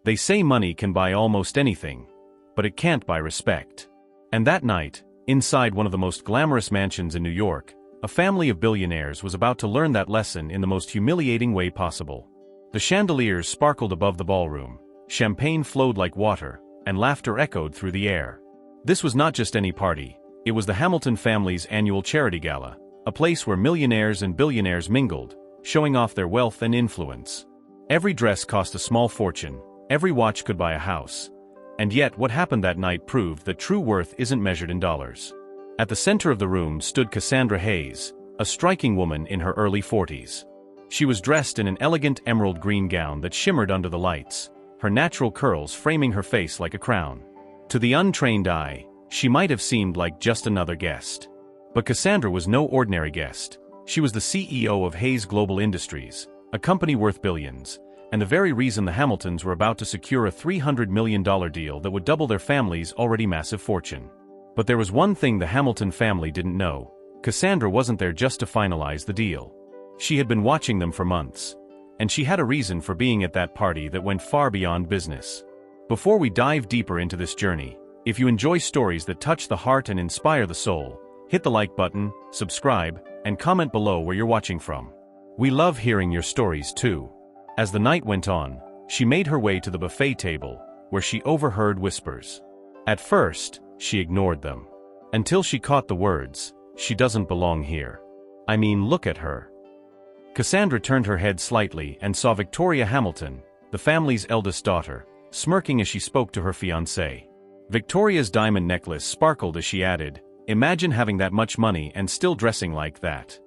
They say money can buy almost anything, but it can't buy respect. And that night, inside one of the most glamorous mansions in New York, a family of billionaires was about to learn that lesson in the most humiliating way possible. The chandeliers sparkled above the ballroom, champagne flowed like water, and laughter echoed through the air. This was not just any party, it was the Hamilton family's annual charity gala, a place where millionaires and billionaires mingled, showing off their wealth and influence. Every dress cost a small fortune, every watch could buy a house. And yet what happened that night proved that true worth isn't measured in dollars. At the center of the room stood Cassandra Hayes, a striking woman in her early 40s. She was dressed in an elegant emerald green gown that shimmered under the lights, her natural curls framing her face like a crown. To the untrained eye, she might have seemed like just another guest. But Cassandra was no ordinary guest. She was the CEO of Hayes Global Industries, a company worth billions, and the very reason the Hamiltons were about to secure a $300 million deal that would double their family's already massive fortune. But there was one thing the Hamilton family didn't know. Cassandra wasn't there just to finalize the deal. She had been watching them for months, and she had a reason for being at that party that went far beyond business. Before we dive deeper into this journey, if you enjoy stories that touch the heart and inspire the soul, hit the like button, subscribe, and comment below where you're watching from. We love hearing your stories too. As the night went on, she made her way to the buffet table, where she overheard whispers. At first, she ignored them. Until she caught the words, "She doesn't belong here. I mean, look at her." Cassandra turned her head slightly and saw Victoria Hamilton, the family's eldest daughter, smirking as she spoke to her fiancé. Victoria's diamond necklace sparkled as she added, "Imagine having that much money and still dressing like that."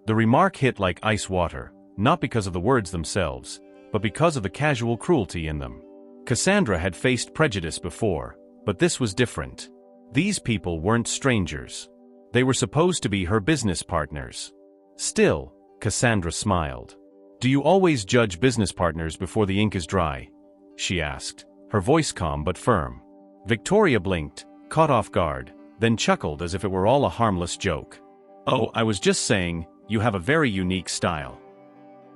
The remark hit like ice water, not because of the words themselves, but because of the casual cruelty in them. Cassandra had faced prejudice before, but this was different. These people weren't strangers. They were supposed to be her business partners. Still, Cassandra smiled. "Do you always judge business partners before the ink is dry?" she asked, her voice calm but firm. Victoria blinked, caught off guard, then chuckled as if it were all a harmless joke. "Oh, I was just saying, you have a very unique style."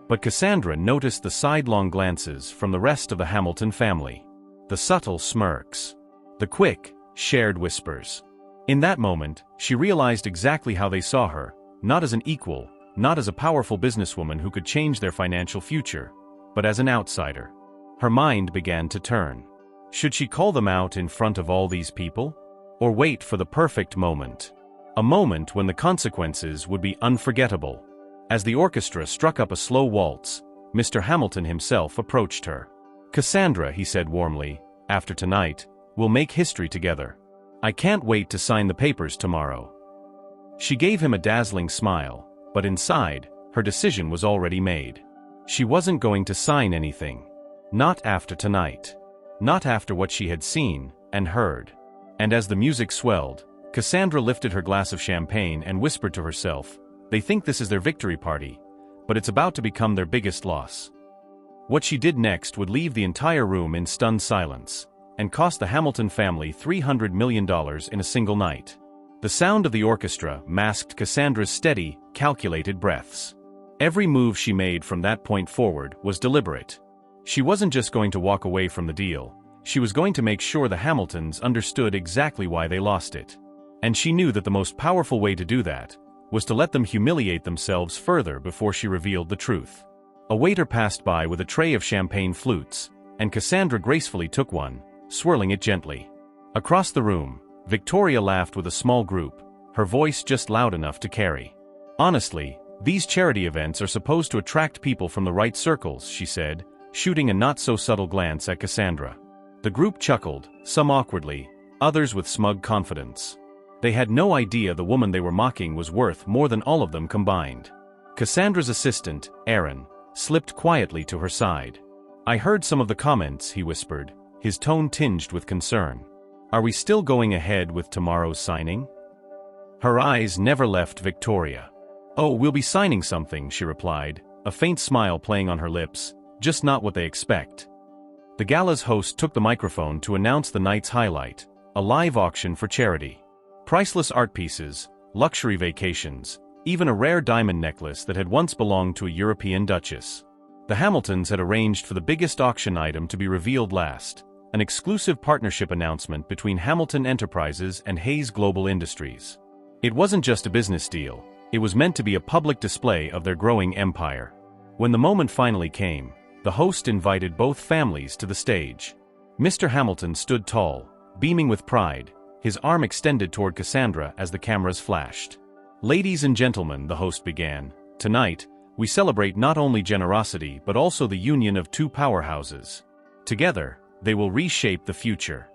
But Cassandra noticed the sidelong glances from the rest of the Hamilton family. The subtle smirks. The quick, shared whispers. In that moment, she realized exactly how they saw her, not as an equal, not as a powerful businesswoman who could change their financial future, but as an outsider. Her mind began to turn. Should she call them out in front of all these people? Or wait for the perfect moment? A moment when the consequences would be unforgettable. As the orchestra struck up a slow waltz, Mr. Hamilton himself approached her. "Cassandra," he said warmly, "after tonight, we'll make history together. I can't wait to sign the papers tomorrow." She gave him a dazzling smile, but inside, her decision was already made. She wasn't going to sign anything. Not after tonight. Not after what she had seen and heard. And as the music swelled, Cassandra lifted her glass of champagne and whispered to herself, "They think this is their victory party, but it's about to become their biggest loss." What she did next would leave the entire room in stunned silence, and cost the Hamilton family $300 million in a single night. The sound of the orchestra masked Cassandra's steady, calculated breaths. Every move she made from that point forward was deliberate. She wasn't just going to walk away from the deal, she was going to make sure the Hamiltons understood exactly why they lost it. And she knew that the most powerful way to do that was to let them humiliate themselves further before she revealed the truth. A waiter passed by with a tray of champagne flutes, and Cassandra gracefully took one, swirling it gently. Across the room, Victoria laughed with a small group, her voice just loud enough to carry. "Honestly, these charity events are supposed to attract people from the right circles," she said, shooting a not-so-subtle glance at Cassandra. The group chuckled, some awkwardly, others with smug confidence. They had no idea the woman they were mocking was worth more than all of them combined. Cassandra's assistant, Aaron, slipped quietly to her side. "I heard some of the comments," he whispered, his tone tinged with concern. "Are we still going ahead with tomorrow's signing?" Her eyes never left Victoria. "Oh, we'll be signing something," she replied, a faint smile playing on her lips, "just not what they expect." The gala's host took the microphone to announce the night's highlight, a live auction for charity. Priceless art pieces, luxury vacations, even a rare diamond necklace that had once belonged to a European duchess. The Hamiltons had arranged for the biggest auction item to be revealed last, an exclusive partnership announcement between Hamilton Enterprises and Hayes Global Industries. It wasn't just a business deal, it was meant to be a public display of their growing empire. When the moment finally came, the host invited both families to the stage. Mr. Hamilton stood tall, beaming with pride, his arm extended toward Cassandra as the cameras flashed. "Ladies and gentlemen," the host began, "tonight, we celebrate not only generosity but also the union of two powerhouses. Together, they will reshape the future."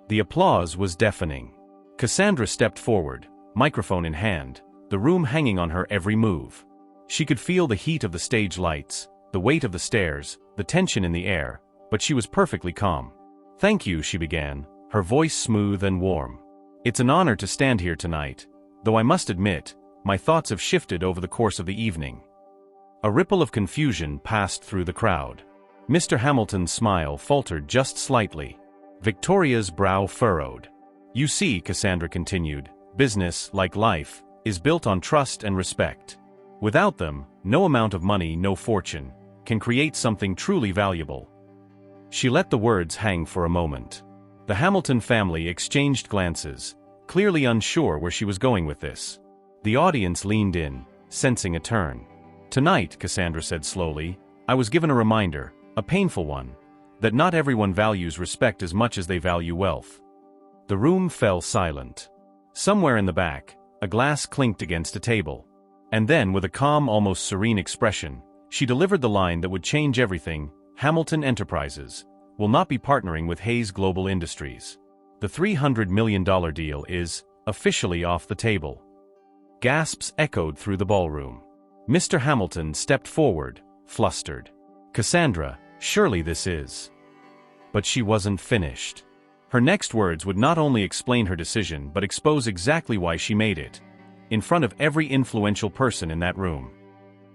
The applause was deafening. Cassandra stepped forward, microphone in hand, the room hanging on her every move. She could feel the heat of the stage lights, the weight of the stairs, the tension in the air, but she was perfectly calm. "Thank you," she began, her voice smooth and warm. "It's an honor to stand here tonight, though I must admit, my thoughts have shifted over the course of the evening." A ripple of confusion passed through the crowd. Mr. Hamilton's smile faltered just slightly. Victoria's brow furrowed. "You see," Cassandra continued, "business, like life, is built on trust and respect. Without them, no amount of money, no fortune, can create something truly valuable." She let the words hang for a moment. The Hamilton family exchanged glances, clearly unsure where she was going with this. The audience leaned in, sensing a turn. "Tonight," Cassandra said slowly, "I was given a reminder, a painful one, that not everyone values respect as much as they value wealth." The room fell silent. Somewhere in the back, a glass clinked against a table. And then, with a calm, almost serene expression, she delivered the line that would change everything: "Hamilton Enterprises will not be partnering with Hayes Global Industries. The $300 million deal is officially off the table." Gasps echoed through the ballroom. Mr. Hamilton stepped forward, flustered. "Cassandra, surely this is..." But she wasn't finished. Her next words would not only explain her decision but expose exactly why she made it, in front of every influential person in that room.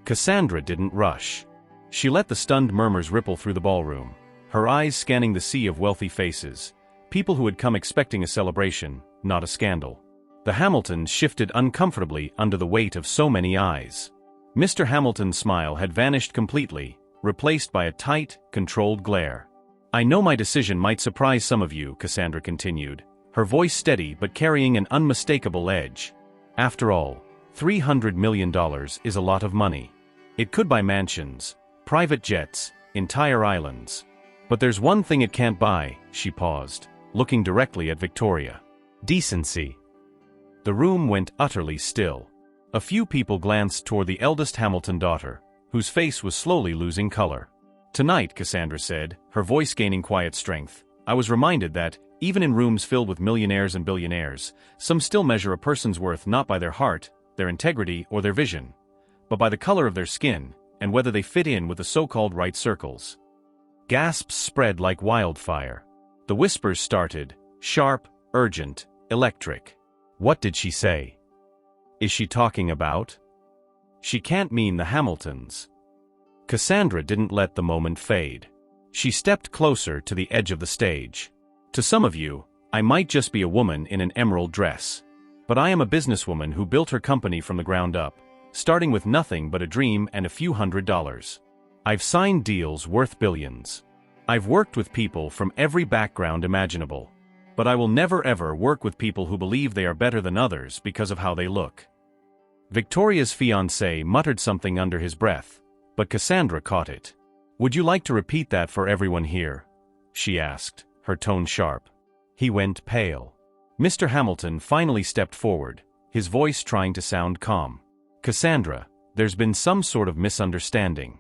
Cassandra didn't rush. She let the stunned murmurs ripple through the ballroom, her eyes scanning the sea of wealthy faces, people who had come expecting a celebration, not a scandal. The Hamiltons shifted uncomfortably under the weight of so many eyes. Mr. Hamilton's smile had vanished completely, replaced by a tight, controlled glare. "I know my decision might surprise some of you," Cassandra continued, her voice steady but carrying an unmistakable edge. "After all, $300 million is a lot of money. It could buy mansions, private jets, entire islands. But there's one thing it can't buy," she paused, looking directly at Victoria. "Decency." The room went utterly still. A few people glanced toward the eldest Hamilton daughter, whose face was slowly losing color. "Tonight," Cassandra said, her voice gaining quiet strength, "I was reminded that, even in rooms filled with millionaires and billionaires, some still measure a person's worth not by their heart, their integrity, or their vision, but by the color of their skin, and whether they fit in with the so-called right circles." Gasps spread like wildfire. The whispers started, sharp, urgent, electric. What did she say? Is she talking about? She can't mean the Hamiltons. Cassandra didn't let the moment fade. She stepped closer to the edge of the stage. "To some of you, I might just be a woman in an emerald dress. But I am a businesswoman who built her company from the ground up, starting with nothing but a dream and a few $100s. I've signed deals worth billions. I've worked with people from every background imaginable. But I will never ever work with people who believe they are better than others because of how they look." Victoria's fiancé muttered something under his breath, but Cassandra caught it. "Would you like to repeat that for everyone here?" she asked, her tone sharp. He went pale. Mr. Hamilton finally stepped forward, his voice trying to sound calm. "Cassandra, there's been some sort of misunderstanding.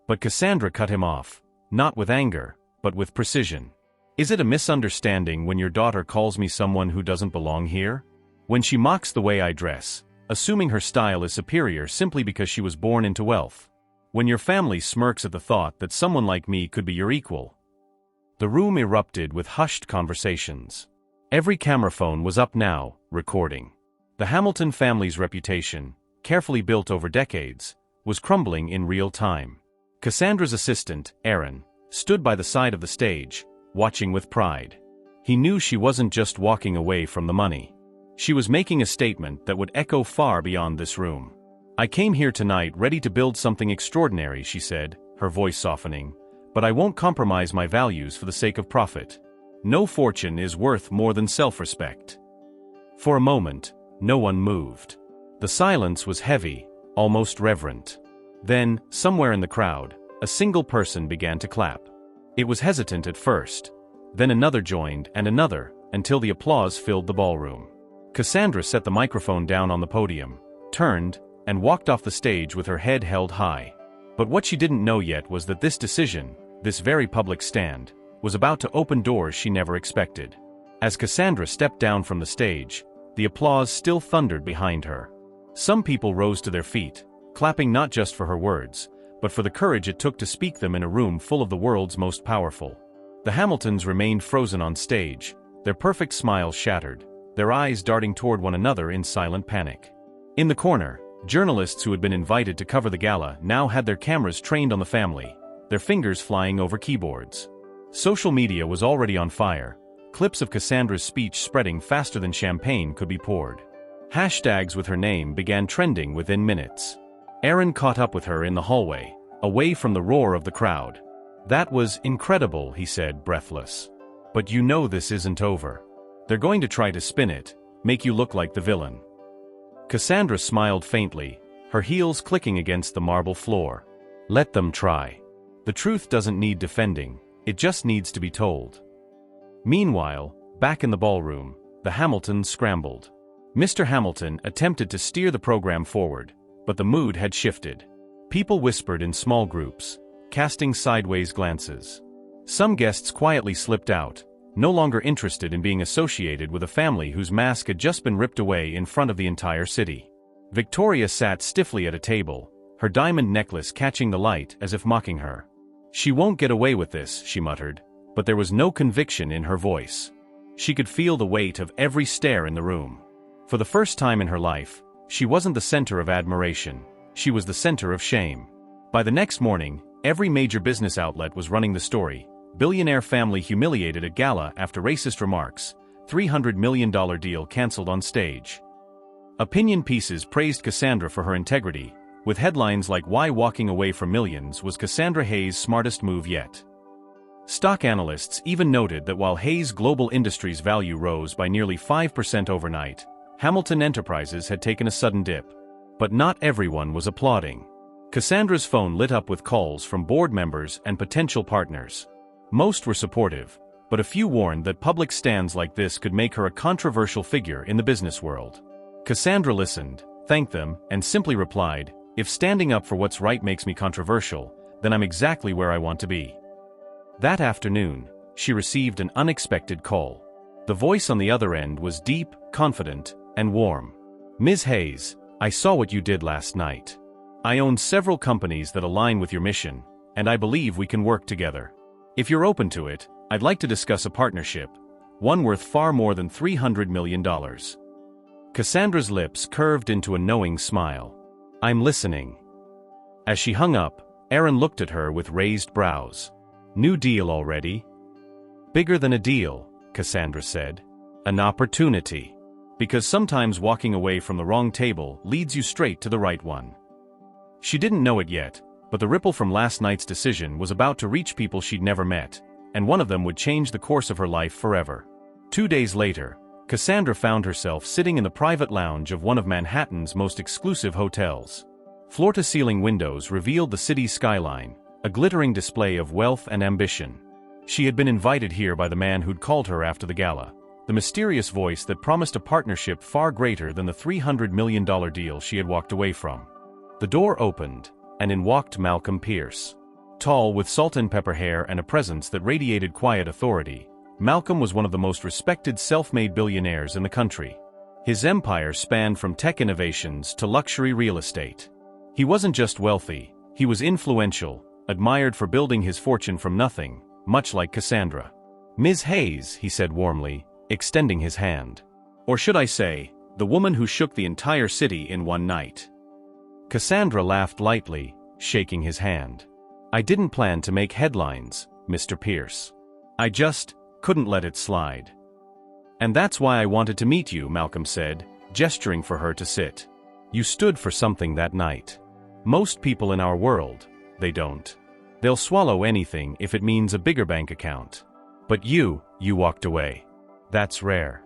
But Cassandra cut him off, not with anger, but with precision. "Is it a misunderstanding when your daughter calls me someone who doesn't belong here? When she mocks the way I dress, assuming her style is superior simply because she was born into wealth? When your family smirks at the thought that someone like me could be your equal?" The room erupted with hushed conversations. Every camera phone was up now, recording. The Hamilton family's reputation, carefully built over decades, was crumbling in real time. Cassandra's assistant, Aaron, stood by the side of the stage, watching with pride. He knew she wasn't just walking away from the money. She was making a statement that would echo far beyond this room. I came here tonight ready to build something extraordinary, she said, her voice softening, but I won't compromise my values for the sake of profit. No fortune is worth more than self-respect. For a moment, no one moved. The silence was heavy, almost reverent. Then, somewhere in the crowd, a single person began to clap. It was hesitant at first. Then another joined and another, until the applause filled the ballroom. Cassandra set the microphone down on the podium, turned, and walked off the stage with her head held high. But what she didn't know yet was that this decision, this very public stand, was about to open doors she never expected. As Cassandra stepped down from the stage, the applause still thundered behind her. Some people rose to their feet, clapping not just for her words, but for the courage it took to speak them in a room full of the world's most powerful. The Hamiltons remained frozen on stage, their perfect smiles shattered, their eyes darting toward one another in silent panic. In the corner, journalists who had been invited to cover the gala now had their cameras trained on the family, their fingers flying over keyboards. Social media was already on fire, clips of Cassandra's speech spreading faster than champagne could be poured. Hashtags with her name began trending within minutes. Aaron caught up with her in the hallway, away from the roar of the crowd. "That was incredible," he said, breathless. "But you know this isn't over. They're going to try to spin it, make you look like the villain." Cassandra smiled faintly, her heels clicking against the marble floor. "Let them try. The truth doesn't need defending, it just needs to be told." Meanwhile, back in the ballroom, the Hamiltons scrambled. Mr. Hamilton attempted to steer the program forward, but the mood had shifted. People whispered in small groups, casting sideways glances. Some guests quietly slipped out, no longer interested in being associated with a family whose mask had just been ripped away in front of the entire city. Victoria sat stiffly at a table, her diamond necklace catching the light as if mocking her. "She won't get away with this," she muttered, but there was no conviction in her voice. She could feel the weight of every stare in the room. For the first time in her life, she wasn't the center of admiration, she was the center of shame. By the next morning, every major business outlet was running the story. Billionaire family humiliated at gala after racist remarks, $300 million deal cancelled on stage. Opinion pieces praised Cassandra for her integrity, with headlines like "Why walking away from millions was Cassandra Hayes' smartest move yet." Stock analysts even noted that while Hayes Global Industries' value rose by nearly 5% overnight, Hamilton Enterprises had taken a sudden dip. But not everyone was applauding. Cassandra's phone lit up with calls from board members and potential partners. Most were supportive, but a few warned that public stands like this could make her a controversial figure in the business world. Cassandra listened, thanked them, and simply replied, "If standing up for what's right makes me controversial, then I'm exactly where I want to be." That afternoon, she received an unexpected call. The voice on the other end was deep, confident, and warm. "Ms. Hayes, I saw what you did last night. I own several companies that align with your mission, and I believe we can work together. If you're open to it, I'd like to discuss a partnership, one worth far more than $300 million. Cassandra's lips curved into a knowing smile. "I'm listening." As she hung up, Aaron looked at her with raised brows. "New deal already?" "Bigger than a deal," Cassandra said. "An opportunity. Because sometimes walking away from the wrong table leads you straight to the right one." She didn't know it yet, but the ripple from last night's decision was about to reach people she'd never met, and one of them would change the course of her life forever. 2 days later, Cassandra found herself sitting in the private lounge of one of Manhattan's most exclusive hotels. Floor-to-ceiling windows revealed the city's skyline, a glittering display of wealth and ambition. She had been invited here by the man who'd called her after the gala, the mysterious voice that promised a partnership far greater than the $300 million deal she had walked away from. The door opened, and in walked Malcolm Pierce. Tall, with salt and pepper hair and a presence that radiated quiet authority, Malcolm was one of the most respected self-made billionaires in the country. His empire spanned from tech innovations to luxury real estate. He wasn't just wealthy, he was influential, admired for building his fortune from nothing, much like Cassandra. "Ms. Hayes," he said warmly, extending his hand. "Or should I say, the woman who shook the entire city in one night." Cassandra laughed lightly, shaking his hand. "I didn't plan to make headlines, Mr. Pierce. I just couldn't let it slide. And that's why I wanted to meet you," Malcolm said, gesturing for her to sit. You stood for something that night. Most people in our world, they don't. They'll swallow anything if it means a bigger bank account. But you walked away. That's rare.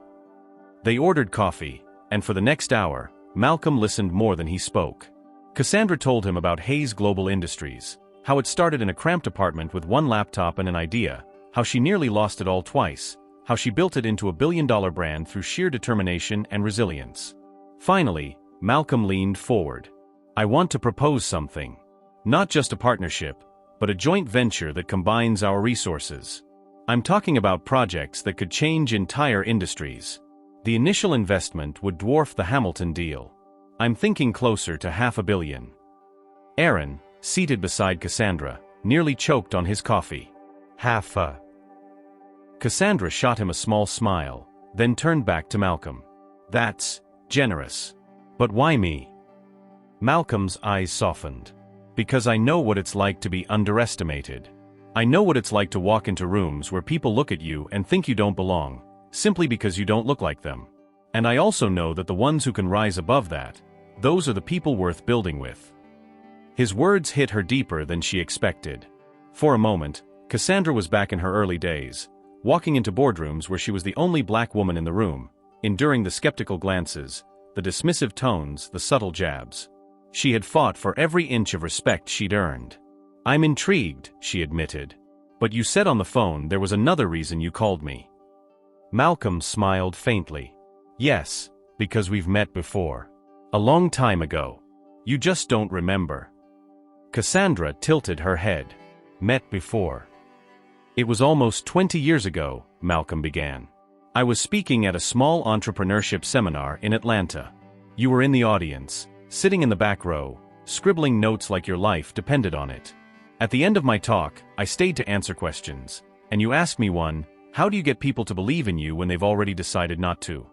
They ordered coffee, and for the next hour, Malcolm listened more than he spoke. Cassandra told him about Hayes Global Industries, how it started in a cramped apartment with one laptop and an idea, how she nearly lost it all twice, how she built it into a billion-dollar brand through sheer determination and resilience. Finally, Malcolm leaned forward. I want to propose something. Not just a partnership, but a joint venture that combines our resources. I'm talking about projects that could change entire industries. The initial investment would dwarf the Hamilton deal. I'm thinking closer to $500 million. Aaron, seated beside Cassandra, nearly choked on his coffee. Cassandra shot him a small smile, then turned back to Malcolm. That's generous. But why me? Malcolm's eyes softened. Because I know what it's like to be underestimated. I know what it's like to walk into rooms where people look at you and think you don't belong, simply because you don't look like them. And I also know that the ones who can rise above that, those are the people worth building with. His words hit her deeper than she expected. For a moment, Cassandra was back in her early days, walking into boardrooms where she was the only black woman in the room, enduring the skeptical glances, the dismissive tones, the subtle jabs. She had fought for every inch of respect she'd earned. I'm intrigued, she admitted. But you said on the phone there was another reason you called me. Malcolm smiled faintly. Yes, because we've met before. A long time ago. You just don't remember. Cassandra tilted her head. Met before. It was almost 20 years ago, Malcolm began. I was speaking at a small entrepreneurship seminar in Atlanta. You were in the audience, sitting in the back row, scribbling notes like your life depended on it. At the end of my talk, I stayed to answer questions, and you asked me one, how do you get people to believe in you when they've already decided not to?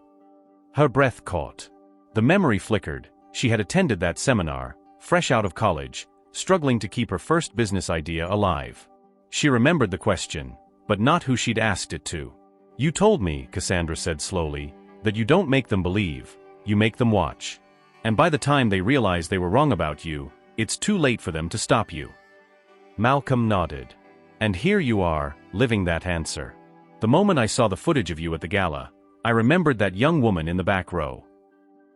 Her breath caught. The memory flickered. She had attended that seminar, fresh out of college, struggling to keep her first business idea alive. She remembered the question, but not who she'd asked it to. You told me, Cassandra said slowly, that you don't make them believe, you make them watch. And by the time they realize they were wrong about you, it's too late for them to stop you. Malcolm nodded. And here you are, living that answer. The moment I saw the footage of you at the gala, I remembered that young woman in the back row.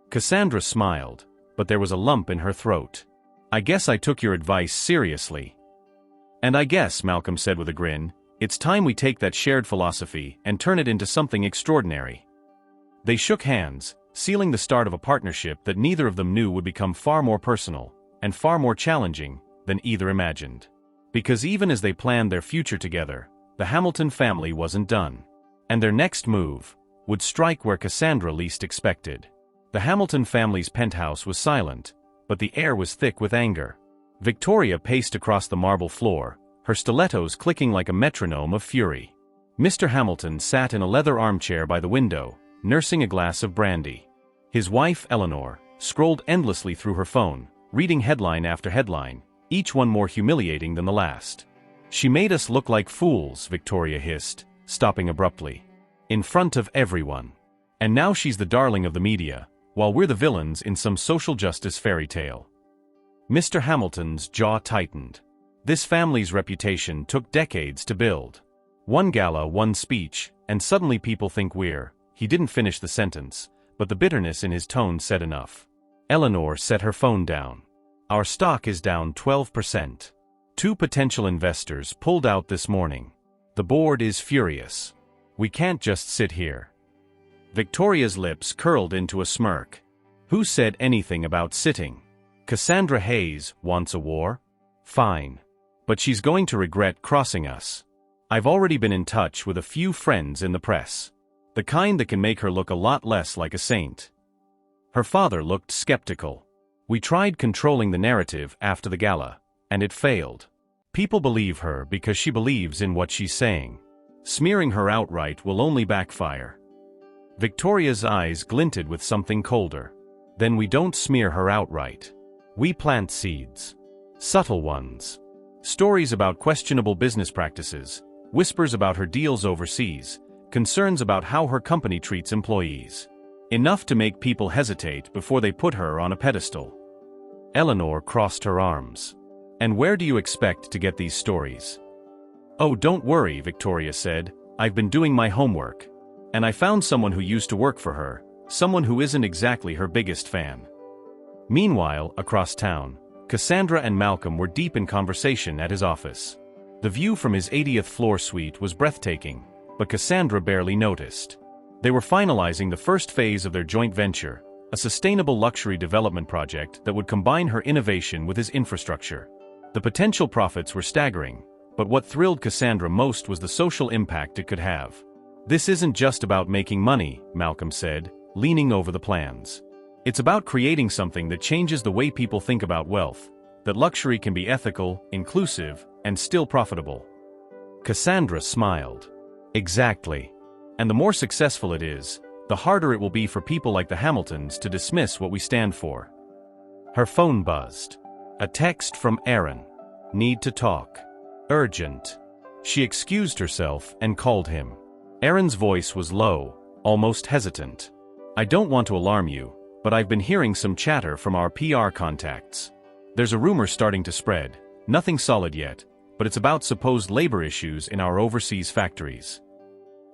Cassandra smiled, but there was a lump in her throat. I guess I took your advice seriously. And I guess, Malcolm said with a grin, it's time we take that shared philosophy and turn it into something extraordinary. They shook hands, sealing the start of a partnership that neither of them knew would become far more personal and far more challenging than either imagined. Because even as they planned their future together, the Hamilton family wasn't done. And their next move would strike where Cassandra least expected. The Hamilton family's penthouse was silent, but the air was thick with anger. Victoria paced across the marble floor, her stilettos clicking like a metronome of fury. Mr. Hamilton sat in a leather armchair by the window, nursing a glass of brandy. His wife, Eleanor, scrolled endlessly through her phone, reading headline after headline, each one more humiliating than the last. She made us look like fools, Victoria hissed, stopping abruptly. In front of everyone. And now she's the darling of the media, while we're the villains in some social justice fairy tale. Mr. Hamilton's jaw tightened. This family's reputation took decades to build. One gala, one speech, and suddenly people think we're... He didn't finish the sentence, but the bitterness in his tone said enough. Eleanor set her phone down. Our stock is down 12%. 2 potential investors pulled out this morning. The board is furious. We can't just sit here. Victoria's lips curled into a smirk. Who said anything about sitting? Cassandra Hayes wants a war? Fine. But she's going to regret crossing us. I've already been in touch with a few friends in the press. The kind that can make her look a lot less like a saint. Her father looked skeptical. We tried controlling the narrative after the gala, and it failed. People believe her because she believes in what she's saying. Smearing her outright will only backfire. Victoria's eyes glinted with something colder. Then we don't smear her outright. We plant seeds. Subtle ones. Stories about questionable business practices, whispers about her deals overseas, concerns about how her company treats employees. Enough to make people hesitate before they put her on a pedestal. Eleanor crossed her arms. And where do you expect to get these stories? Oh, don't worry, Victoria said. I've been doing my homework. And I found someone who used to work for her, someone who isn't exactly her biggest fan. Meanwhile, across town, Cassandra and Malcolm were deep in conversation at his office. The view from his 80th floor suite was breathtaking, but Cassandra barely noticed. They were finalizing the first phase of their joint venture, a sustainable luxury development project that would combine her innovation with his infrastructure. The potential profits were staggering, but what thrilled Cassandra most was the social impact it could have. This isn't just about making money, Malcolm said, leaning over the plans. It's about creating something that changes the way people think about wealth, that luxury can be ethical, inclusive, and still profitable. Cassandra smiled. Exactly. And the more successful it is, the harder it will be for people like the Hamiltons to dismiss what we stand for. Her phone buzzed. A text from Aaron. Need to talk. Urgent. She excused herself and called him. Aaron's voice was low, almost hesitant. I don't want to alarm you, but I've been hearing some chatter from our PR contacts. There's a rumor starting to spread, nothing solid yet, but it's about supposed labor issues in our overseas factories.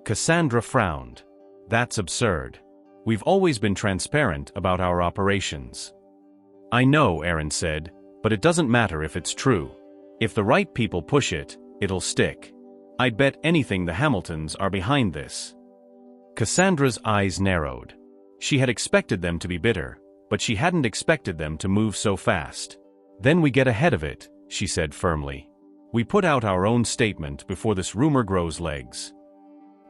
Cassandra frowned. That's absurd. We've always been transparent about our operations. I know, Aaron said, but it doesn't matter if it's true. If the right people push it, it'll stick. I'd bet anything the Hamiltons are behind this. Cassandra's eyes narrowed. She had expected them to be bitter, but she hadn't expected them to move so fast. Then we get ahead of it, she said firmly. We put out our own statement before this rumor grows legs.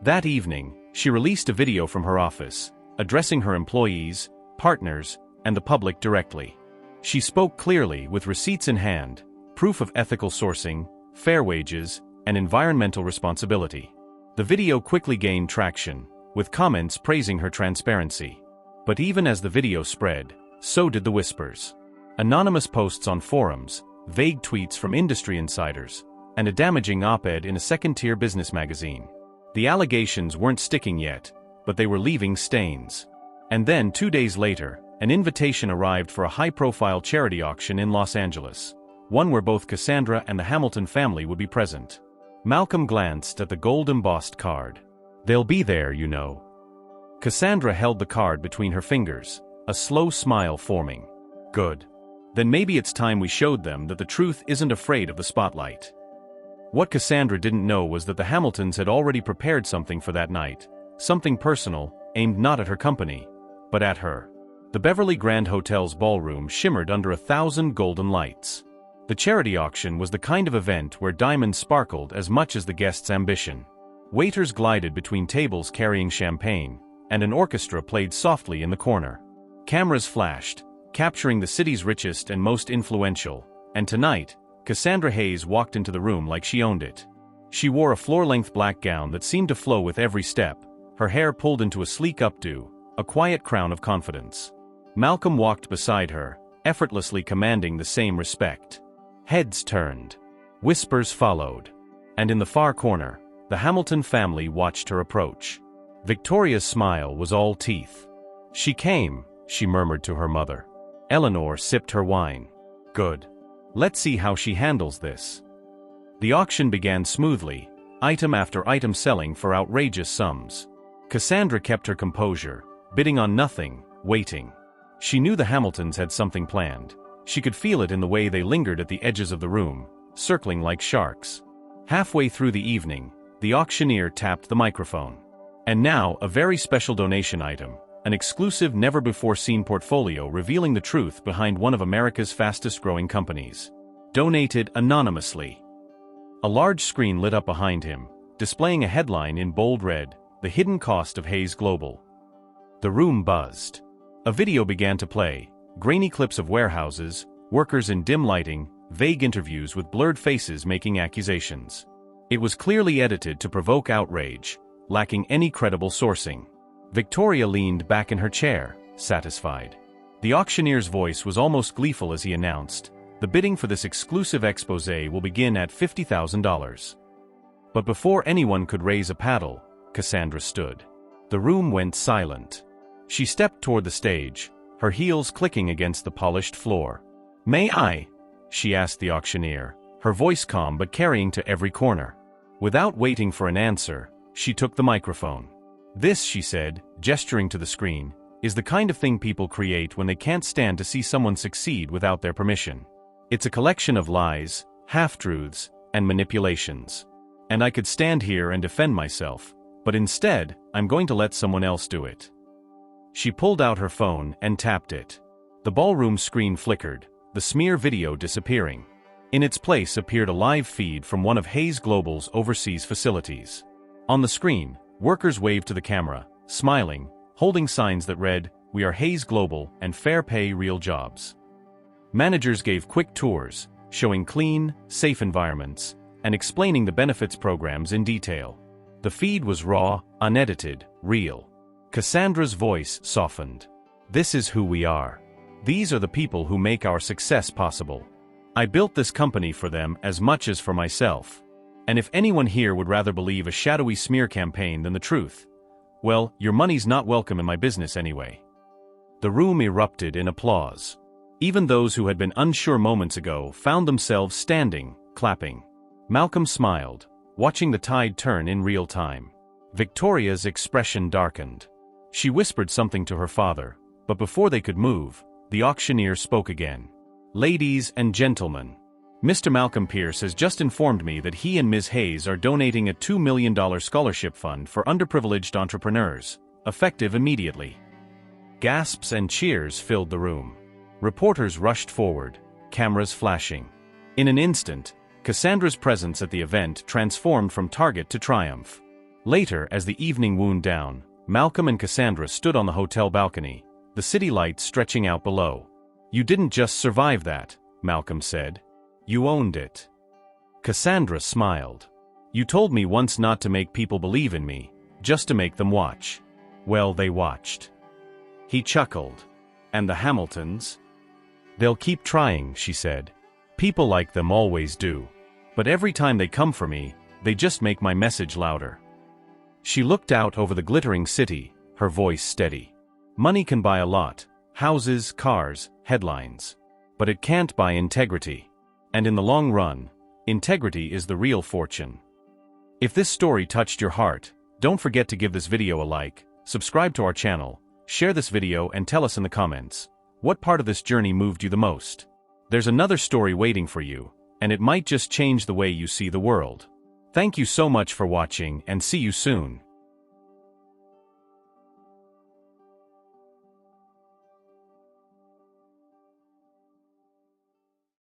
That evening, she released a video from her office, addressing her employees, partners, and the public directly. She spoke clearly with receipts in hand, proof of ethical sourcing, fair wages, and environmental responsibility. The video quickly gained traction, with comments praising her transparency. But even as the video spread, so did the whispers. Anonymous posts on forums, vague tweets from industry insiders, and a damaging op-ed in a second-tier business magazine. The allegations weren't sticking yet, but they were leaving stains. And then 2 days later, an invitation arrived for a high-profile charity auction in Los Angeles, one where both Cassandra and the Hamilton family would be present. Malcolm glanced at the gold-embossed card. They'll be there, you know. Cassandra held the card between her fingers, a slow smile forming. Good. Then maybe it's time we showed them that the truth isn't afraid of the spotlight. What Cassandra didn't know was that the Hamiltons had already prepared something for that night, something personal, aimed not at her company, but at her. The Beverly Grand Hotel's ballroom shimmered under 1,000 golden lights. The charity auction was the kind of event where diamonds sparkled as much as the guest's ambition. Waiters glided between tables carrying champagne, and an orchestra played softly in the corner. Cameras flashed, capturing the city's richest and most influential, and tonight, Cassandra Hayes walked into the room like she owned it. She wore a floor-length black gown that seemed to flow with every step, her hair pulled into a sleek updo, a quiet crown of confidence. Malcolm walked beside her, effortlessly commanding the same respect. Heads turned. Whispers followed. And in the far corner, the Hamilton family watched her approach. Victoria's smile was all teeth. She came, she murmured to her mother. Eleanor sipped her wine. Good. Let's see how she handles this. The auction began smoothly, item after item selling for outrageous sums. Cassandra kept her composure, bidding on nothing, waiting. She knew the Hamiltons had something planned. She could feel it in the way they lingered at the edges of the room, circling like sharks. Halfway through the evening, the auctioneer tapped the microphone. And now, a very special donation item, an exclusive never-before-seen portfolio revealing the truth behind one of America's fastest-growing companies. Donated anonymously. A large screen lit up behind him, displaying a headline in bold red, The Hidden Cost of Hayes Global. The room buzzed. A video began to play, grainy clips of warehouses, workers in dim lighting, vague interviews with blurred faces making accusations. It was clearly edited to provoke outrage, lacking any credible sourcing. Victoria leaned back in her chair, satisfied. The auctioneer's voice was almost gleeful as he announced, the bidding for this exclusive exposé will begin at $50,000. But before anyone could raise a paddle, Cassandra stood. The room went silent. She stepped toward the stage, her heels clicking against the polished floor. "May I?" she asked the auctioneer, her voice calm but carrying to every corner. Without waiting for an answer, she took the microphone. "This," she said, gesturing to the screen, "is the kind of thing people create when they can't stand to see someone succeed without their permission. It's a collection of lies, half-truths, and manipulations. And I could stand here and defend myself, but instead, I'm going to let someone else do it." She pulled out her phone and tapped it. The ballroom screen flickered, the smear video disappearing. In its place appeared a live feed from one of Hayes Global's overseas facilities. On the screen, workers waved to the camera, smiling, holding signs that read, "We are Hayes Global and fair pay real jobs." Managers gave quick tours, showing clean, safe environments, and explaining the benefits programs in detail. The feed was raw, unedited, real. Cassandra's voice softened. "This is who we are. These are the people who make our success possible. I built this company for them as much as for myself. And if anyone here would rather believe a shadowy smear campaign than the truth, well, your money's not welcome in my business anyway." The room erupted in applause. Even those who had been unsure moments ago found themselves standing, clapping. Malcolm smiled, watching the tide turn in real time. Victoria's expression darkened. She whispered something to her father, but before they could move, the auctioneer spoke again. "Ladies and gentlemen, Mr. Malcolm Pierce has just informed me that he and Ms. Hayes are donating a $2 million scholarship fund for underprivileged entrepreneurs, effective immediately." Gasps and cheers filled the room. Reporters rushed forward, cameras flashing. In an instant, Cassandra's presence at the event transformed from target to triumph. Later, as the evening wound down, Malcolm and Cassandra stood on the hotel balcony, the city lights stretching out below. "You didn't just survive that," Malcolm said. "You owned it." Cassandra smiled. "You told me once not to make people believe in me, just to make them watch. Well, they watched." He chuckled. "And the Hamiltons? They'll keep trying," she said. "People like them always do. But every time they come for me, they just make my message louder." She looked out over the glittering city, her voice steady. "Money can buy a lot, houses, cars, headlines. But it can't buy integrity. And in the long run, integrity is the real fortune." If this story touched your heart, don't forget to give this video a like, subscribe to our channel, share this video and tell us in the comments, what part of this journey moved you the most? There's another story waiting for you, and it might just change the way you see the world. Thank you so much for watching and see you soon.